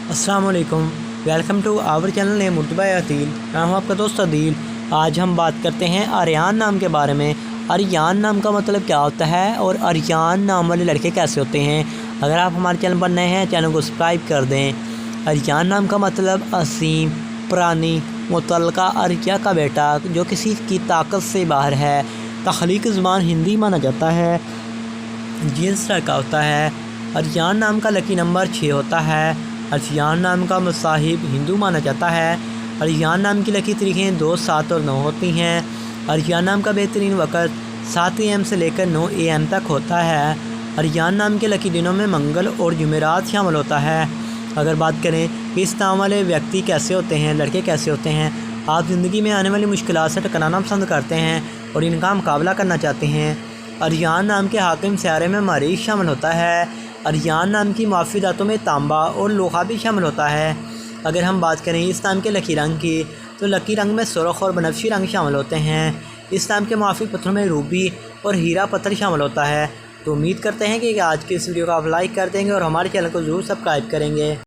अस्सलाम वालेकुम, welcome to our channel name Urdu by Adeel. मैं हूँ आपका दोस्त अदील। आज हम बात करते हैं आर्यान नाम के बारे में। आर्यान नाम का मतलब क्या होता है और आर्यान नाम वाले लड़के कैसे होते हैं। अगर आप हमारे चैनल पर नए हैं, चैनल को सब्सक्राइब कर दें। आर्यान नाम का मतलब असीम, प्राणी, मुतलका आर्या का बेटा जो किसी की ताकत से बाहर है। तख्लीक ज़बान हिंदी माना जाता है। जीन्स लड़का होता है। आर्यान नाम का लकी नंबर 6 होता है। आर्यान नाम का मसाहिब हिंदू माना जाता है। आर्यान नाम की लकी तारीखें 2, 7 और 9 होती हैं। आर्यान नाम का बेहतरीन वक़्त 7 AM से लेकर 9 AM तक होता है। आर्यान नाम के लकी दिनों में मंगल और जुमेरात शामिल होता है। अगर बात करें कि इस नाम वाले व्यक्ति कैसे होते हैं, लड़के कैसे होते हैं। आप ज़िंदगी में आने वाली मुश्किलात से टकराना पसंद करते हैं और इनका मुकाबला करना चाहते हैं। आर्यान नाम के हाकिम सियारे में मरीज़ शामिल होता है। आर्यान नाम की माफ़ी धातों में तांबा और लोहा भी शामिल होता है। अगर हम बात करें इस नाम के लकी रंग की, तो लकी रंग में सुर्ख और बनफशी रंग शामिल होते हैं। इस नाम के माफ़ी पत्थरों में रूबी और हीरा पत्थर शामिल होता है। तो उम्मीद करते हैं कि आज की इस वीडियो को आप लाइक कर देंगे और हमारे चैनल को ज़रूर सब्सक्राइब करेंगे।